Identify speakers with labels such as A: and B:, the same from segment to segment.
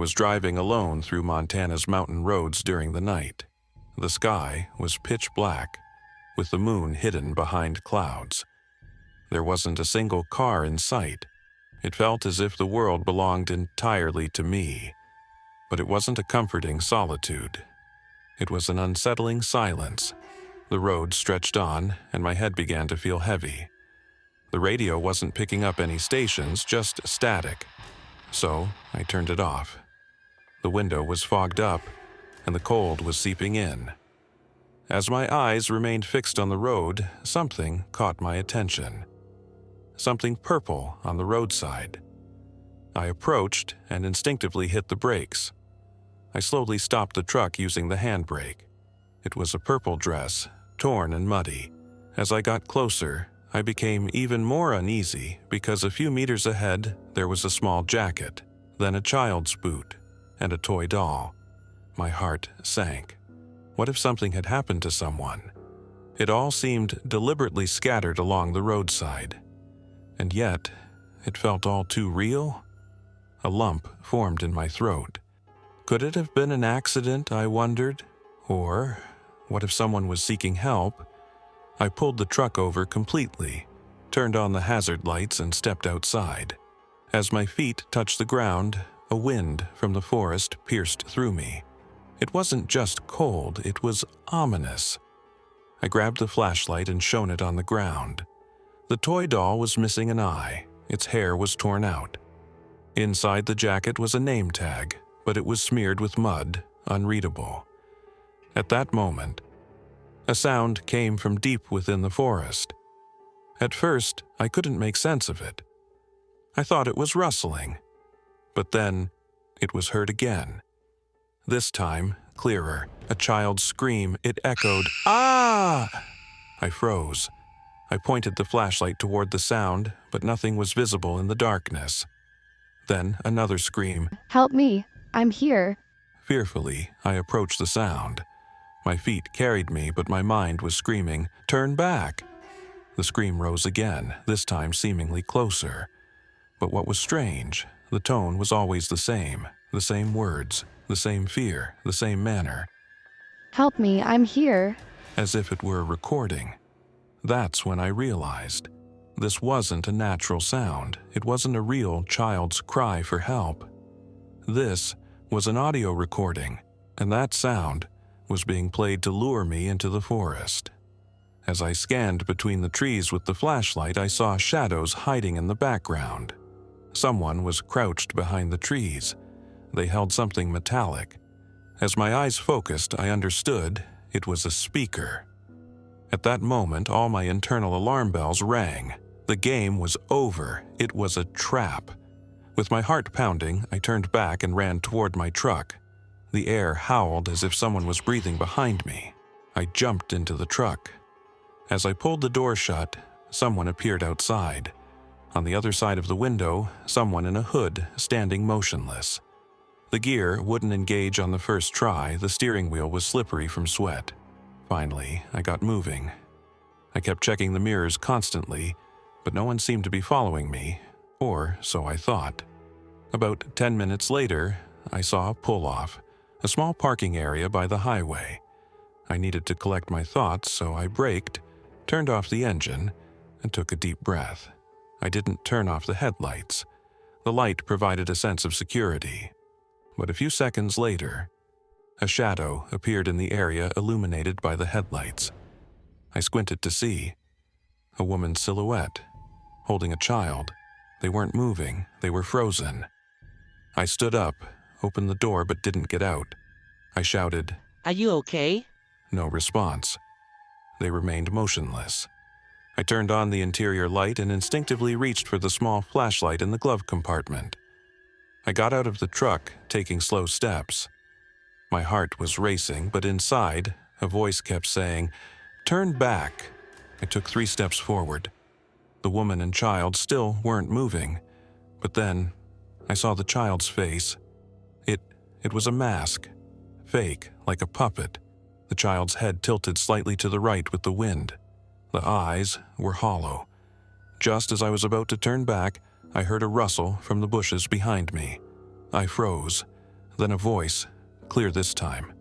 A: was driving alone through Montana's mountain roads during the night. The sky was pitch black, with the moon hidden behind clouds. There wasn't a single car in sight. It felt as if the world belonged entirely to me. But it wasn't a comforting solitude. It was an unsettling silence. The road stretched on, and my head began to feel heavy. The radio wasn't picking up any stations, just static. So I turned it off. The window was fogged up, and the cold was seeping in. As my eyes remained fixed on the road, something caught my attention. Something purple on the roadside. I approached and instinctively hit the brakes. I slowly stopped the truck using the handbrake. It was a purple dress, torn and muddy. As I got closer, I became even more uneasy because a few meters ahead there was a small jacket, then a child's boot, and a toy doll. My heart sank. What if something had happened to someone? It all seemed deliberately scattered along the roadside. And yet, it felt all too real. A lump formed in my throat. Could it have been an accident, I wondered? Or, what if someone was seeking help? I pulled the truck over completely, turned on the hazard lights and stepped outside. As my feet touched the ground, a wind from the forest pierced through me. It wasn't just cold, it was ominous. I grabbed the flashlight and shone it on the ground. The toy doll was missing an eye. Its hair was torn out. Inside the jacket was a name tag, but it was smeared with mud, unreadable. At that moment, a sound came from deep within the forest. At first, I couldn't make sense of it. I thought it was rustling, but then it was heard again. This time, clearer, a child's scream. It echoed, "Ah!" I froze. I pointed the flashlight toward the sound, but nothing was visible in the darkness. Then another scream.
B: "Help me, I'm here."
A: Fearfully, I approached the sound. My feet carried me, but my mind was screaming, "Turn back!" The scream rose again, this time seemingly closer. But what was strange, the tone was always the same words, the same fear, the same manner.
B: "Help me, I'm here."
A: As if it were a recording. That's when I realized. This wasn't a natural sound. It wasn't a real child's cry for help. This was an audio recording, and that sound was being played to lure me into the forest. As I scanned between the trees with the flashlight, I saw shadows hiding in the background. Someone was crouched behind the trees. They held something metallic. As my eyes focused, I understood it was a speaker. At that moment, all my internal alarm bells rang. The game was over. It was a trap. With my heart pounding, I turned back and ran toward my truck. The air howled as if someone was breathing behind me. I jumped into the truck. As I pulled the door shut, someone appeared outside. On the other side of the window, someone in a hood, standing motionless. The gear wouldn't engage on the first try. The steering wheel was slippery from sweat. Finally, I got moving. I kept checking the mirrors constantly, but no one seemed to be following me, or so I thought. About 10 minutes later, I saw a pull-off, a small parking area by the highway. I needed to collect my thoughts, so I braked, turned off the engine, and took a deep breath. I didn't turn off the headlights. The light provided a sense of security. But a few seconds later, a shadow appeared in the area illuminated by the headlights. I squinted to see. A woman's silhouette, holding a child. They weren't moving, they were frozen. I stood up, opened the door but didn't get out. I shouted,
C: "Are you okay?"
A: No response. They remained motionless. I turned on the interior light and instinctively reached for the small flashlight in the glove compartment. I got out of the truck, taking slow steps. My heart was racing, but inside, a voice kept saying, "Turn back." I took 3 steps forward. The woman and child still weren't moving, but then I saw the child's face. It was a mask, fake, like a puppet. The child's head tilted slightly to the right with the wind. The eyes were hollow. Just as I was about to turn back, I heard a rustle from the bushes behind me. I froze. Then a voice, clear this time.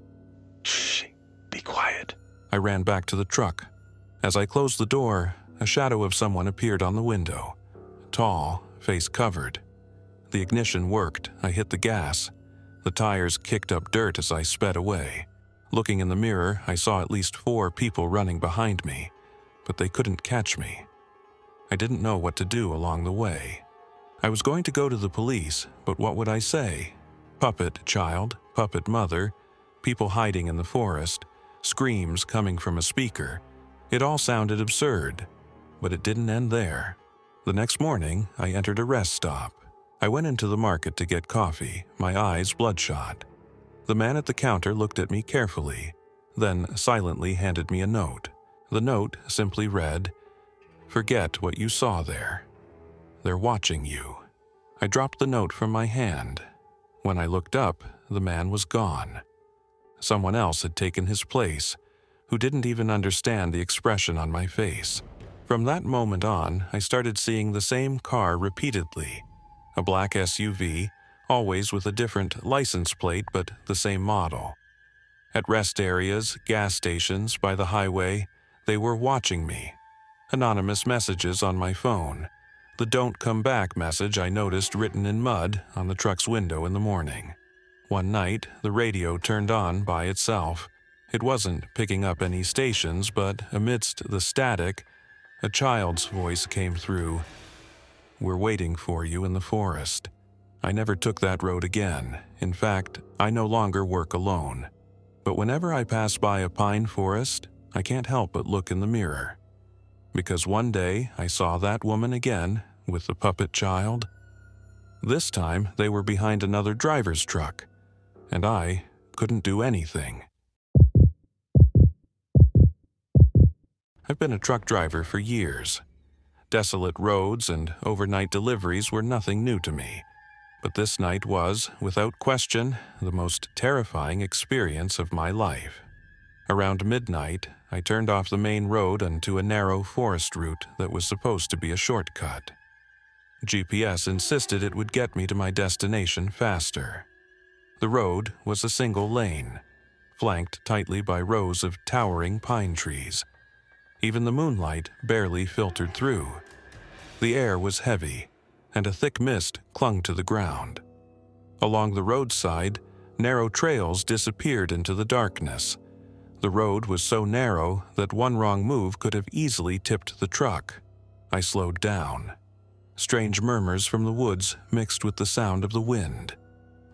C: Shh, be quiet.
A: I ran back to the truck. As I closed the door, a shadow of someone appeared on the window. Tall, face covered. The ignition worked. I hit the gas. The tires kicked up dirt as I sped away. Looking in the mirror, I saw at least 4 people running behind me, but they couldn't catch me. I didn't know what to do along the way. I was going to go to the police, but what would I say? Puppet child, puppet mother, people hiding in the forest, screams coming from a speaker. It all sounded absurd, but it didn't end there. The next morning, I entered a rest stop. I went into the market to get coffee, my eyes bloodshot. The man at the counter looked at me carefully, then silently handed me a note. The note simply read, "Forget what you saw there. They're watching you." I dropped the note from my hand. When I looked up, the man was gone. Someone else had taken his place, who didn't even understand the expression on my face. From that moment on, I started seeing the same car repeatedly. A black SUV, always with a different license plate but the same model. At rest areas, gas stations, by the highway, they were watching me. Anonymous messages on my phone. The "Don't come back" message I noticed written in mud on the truck's window in the morning. One night, the radio turned on by itself. It wasn't picking up any stations, but amidst the static, a child's voice came through. "We're waiting for you in the forest." I never took that road again. In fact, I no longer work alone. But whenever I pass by a pine forest, I can't help but look in the mirror. Because one day I saw that woman again with the puppet child. This time they were behind another driver's truck, and I couldn't do anything. I've been a truck driver for years. Desolate roads and overnight deliveries were nothing new to me. But this night was, without question, the most terrifying experience of my life. Around midnight, I turned off the main road onto a narrow forest route that was supposed to be a shortcut. GPS insisted it would get me to my destination faster. The road was a single lane, flanked tightly by rows of towering pine trees. Even the moonlight barely filtered through. The air was heavy, and a thick mist clung to the ground. Along the roadside, narrow trails disappeared into the darkness. The road was so narrow that one wrong move could have easily tipped the truck. I slowed down. Strange murmurs from the woods mixed with the sound of the wind.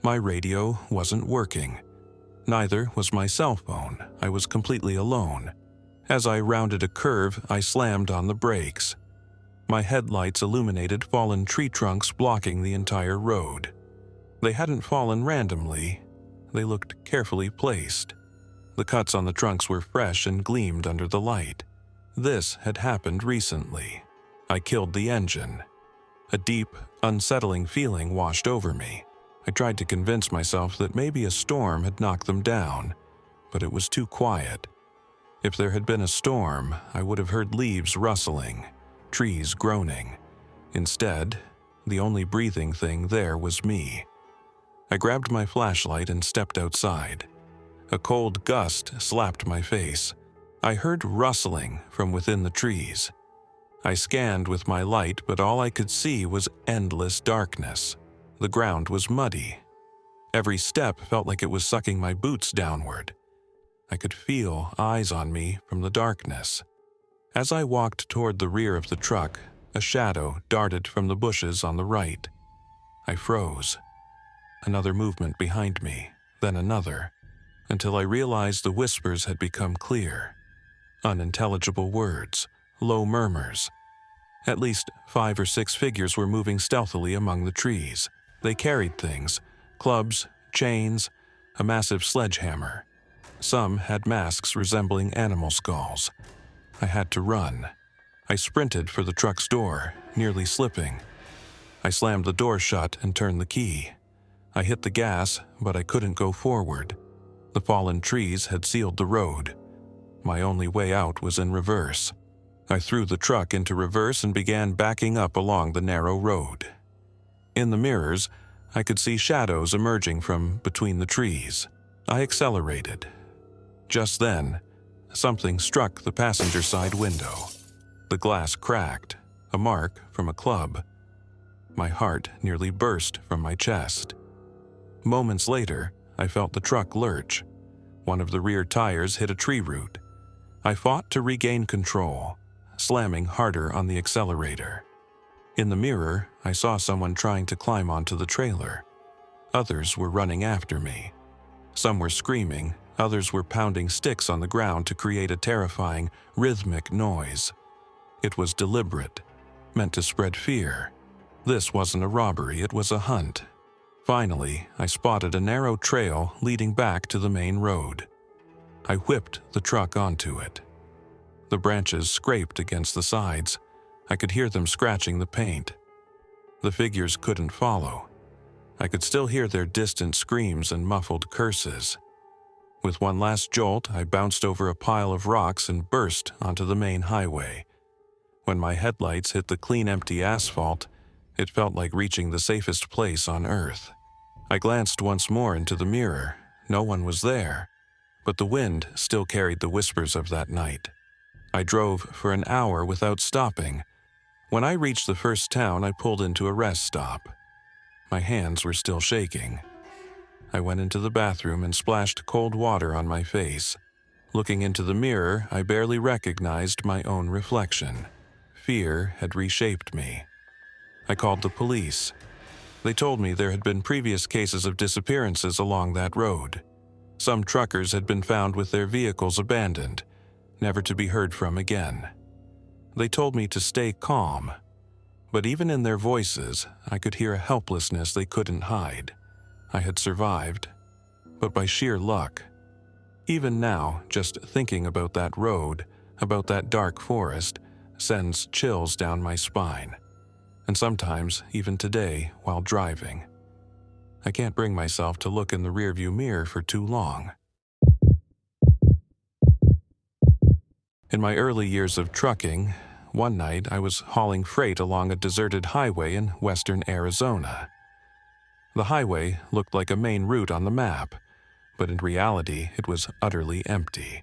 A: My radio wasn't working. Neither was my cell phone. I was completely alone. As I rounded a curve, I slammed on the brakes. My headlights illuminated fallen tree trunks blocking the entire road. They hadn't fallen randomly. They looked carefully placed. The cuts on the trunks were fresh and gleamed under the light. This had happened recently. I killed the engine. A deep, unsettling feeling washed over me. I tried to convince myself that maybe a storm had knocked them down, but it was too quiet. If there had been a storm, I would have heard leaves rustling, trees groaning. Instead, the only breathing thing there was me. I grabbed my flashlight and stepped outside. A cold gust slapped my face. I heard rustling from within the trees. I scanned with my light, but all I could see was endless darkness. The ground was muddy. Every step felt like it was sucking my boots downward. I could feel eyes on me from the darkness. As I walked toward the rear of the truck, a shadow darted from the bushes on the right. I froze. Another movement behind me, then another, until I realized the whispers had become clear. Unintelligible words, low murmurs. At least 5 or 6 figures were moving stealthily among the trees. They carried things, clubs, chains, a massive sledgehammer. Some had masks resembling animal skulls. I had to run. I sprinted for the truck's door, nearly slipping. I slammed the door shut and turned the key. I hit the gas, but I couldn't go forward. The fallen trees had sealed the road. My only way out was in reverse. I threw the truck into reverse and began backing up along the narrow road. In the mirrors, I saw a I could see shadows emerging from between the trees. I accelerated. Just then, something struck the passenger side window. The glass cracked, a mark from a club. My heart nearly burst from my chest. Moments later, I felt the truck lurch. One of the rear tires hit a tree root. I fought to regain control, slamming harder on the accelerator. In the mirror, I saw someone trying to climb onto the trailer. Others were running after me. Some were screaming, others were pounding sticks on the ground to create a terrifying, rhythmic noise. It was deliberate, meant to spread fear. This wasn't a robbery, it was a hunt. Finally, I spotted a narrow trail leading back to the main road. I whipped the truck onto it. The branches scraped against the sides. I could hear them scratching the paint. The figures couldn't follow. I could still hear their distant screams and muffled curses. With one last jolt, I bounced over a pile of rocks and burst onto the main highway. When my headlights hit the clean, empty asphalt, it felt like reaching the safest place on Earth. I glanced once more into the mirror. No one was there, but the wind still carried the whispers of that night. I drove for an hour without stopping. When I reached the first town, I pulled into a rest stop. My hands were still shaking. I went into the bathroom and splashed cold water on my face. Looking into the mirror, I barely recognized my own reflection. Fear had reshaped me. I called the police. They told me there had been previous cases of disappearances along that road. Some truckers had been found with their vehicles abandoned, never to be heard from again. They told me to stay calm, but even in their voices, I could hear a helplessness they couldn't hide. I had survived, but by sheer luck. Even now, just thinking about that road, about that dark forest, sends chills down my spine. And sometimes, even today, while driving, I can't bring myself to look in the rearview mirror for too long. In my early years of trucking, one night I was hauling freight along a deserted highway in western Arizona. The highway looked like a main route on the map, but in reality it was utterly empty.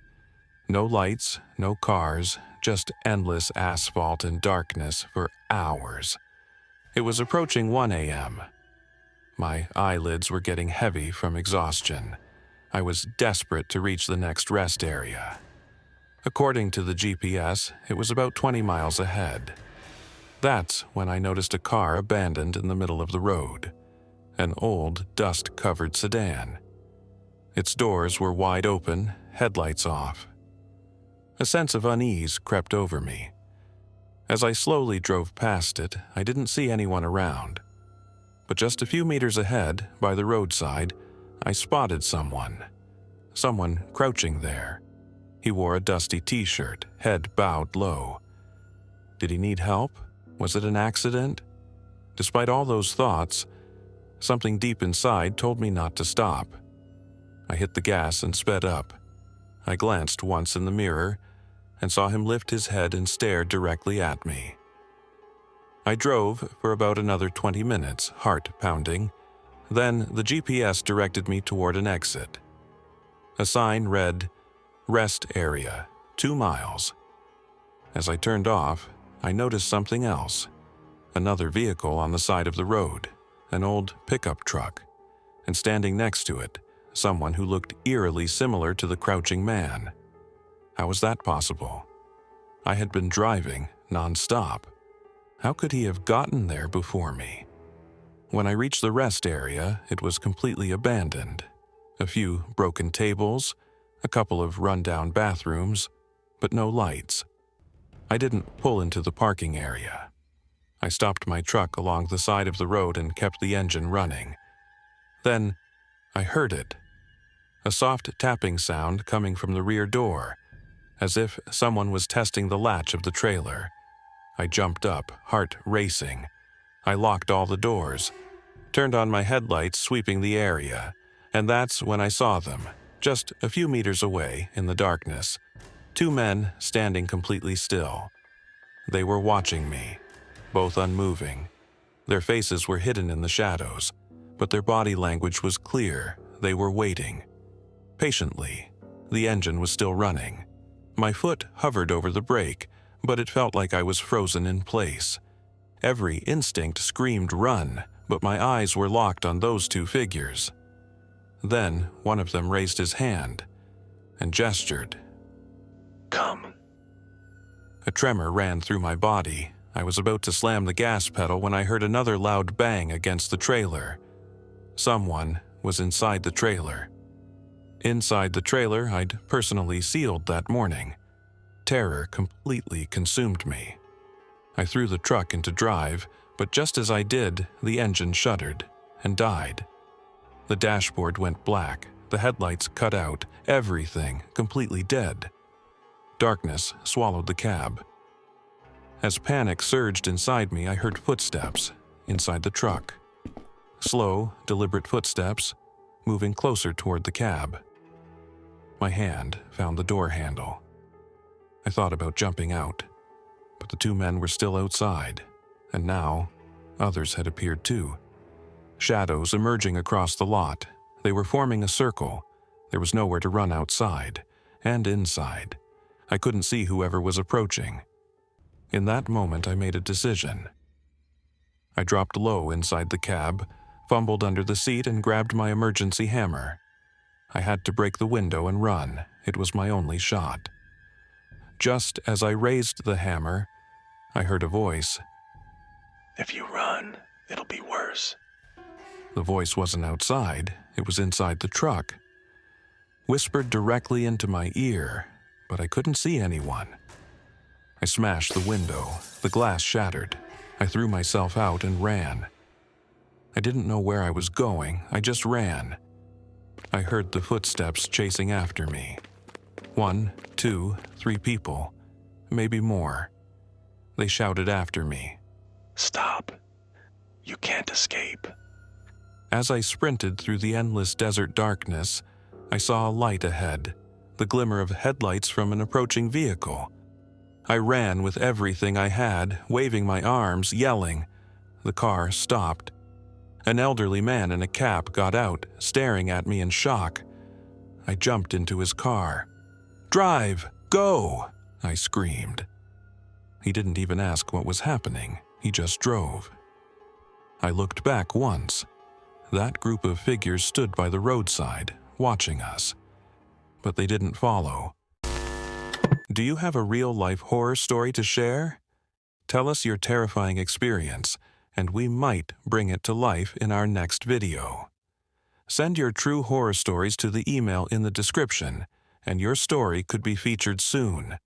A: No lights, no cars, just endless asphalt and darkness for hours. It was approaching 1 a.m. My eyelids were getting heavy from exhaustion. I was desperate to reach the next rest area. According to the GPS, it was about 20 miles ahead. That's when I noticed a car abandoned in the middle of the road. An old, dust-covered sedan. Its doors were wide open, headlights off. A sense of unease crept over me. As I slowly drove past it, I didn't see anyone around. But just a few meters ahead, by the roadside, I spotted someone. Someone crouching there. He wore a dusty t-shirt, head bowed low. Did he need help? Was it an accident? Despite all those thoughts, something deep inside told me not to stop. I hit the gas and sped up. I glanced once in the mirror and saw him lift his head and stare directly at me. I drove for about another 20 minutes, heart pounding. Then the GPS directed me toward an exit. A sign read, "Rest area, 2 miles." As I turned off, I noticed something else. Another vehicle on the side of the road, an old pickup truck, and standing next to it, someone who looked eerily similar to the crouching man. How was that possible? I had been driving non-stop. How could he have gotten there before me? When I reached the rest area, it was completely abandoned. A few broken tables, a couple of run-down bathrooms, but no lights. I didn't pull into the parking area. I stopped my truck along the side of the road and kept the engine running. Then, I heard it. A soft tapping sound coming from the rear door, as if someone was testing the latch of the trailer. I jumped up, heart racing. I locked all the doors, turned on my headlights, sweeping the area, and that's when I saw them. Just a few meters away, in the darkness, 2 men standing completely still. They were watching me, both unmoving. Their faces were hidden in the shadows, but their body language was clear. They were waiting. Patiently. The engine was still running. My foot hovered over the brake, but it felt like I was frozen in place. Every instinct screamed run, but my eyes were locked on those two figures. Then one of them raised his hand and gestured.
C: Come.
A: A tremor ran through my body. I was about to slam the gas pedal when I heard another loud bang against the trailer. Someone was inside the trailer. Inside the trailer I'd personally sealed that morning. Terror completely consumed me. I threw the truck into drive, but just as I did, the engine shuddered and died. The dashboard went black, the headlights cut out, everything completely dead. Darkness swallowed the cab. As panic surged inside me, I heard footsteps inside the truck. Slow, deliberate footsteps, moving closer toward the cab. My hand found the door handle. I thought about jumping out, but the two men were still outside, and now others had appeared too. Shadows emerging across the lot. They were forming a circle. There was nowhere to run outside and inside. I couldn't see whoever was approaching. In that moment, I made a decision. I dropped low inside the cab, fumbled under the seat, and grabbed my emergency hammer. I had to break the window and run. It was my only shot. Just as I raised the hammer, I heard a voice.
C: If you run, it'll be worse.
A: The voice wasn't outside, it was inside the truck. Whispered directly into my ear, but I couldn't see anyone. I smashed the window. The glass shattered. I threw myself out and ran. I didn't know where I was going, I just ran. I heard the footsteps chasing after me. 1, 2, 3 people, maybe more. They shouted after me.
C: Stop. You can't escape.
A: As I sprinted through the endless desert darkness, I saw a light ahead, the glimmer of headlights from an approaching vehicle. I ran with everything I had, waving my arms, yelling. The car stopped. An elderly man in a cap got out, staring at me in shock. I jumped into his car. "Drive! Go!" I screamed. He didn't even ask what was happening. He just drove. I looked back once. That group of figures stood by the roadside, watching us. But they didn't follow. Do you have a real-life horror story to share? Tell us your terrifying experience, and we might bring it to life in our next video. Send your true horror stories to the email in the description, and your story could be featured soon.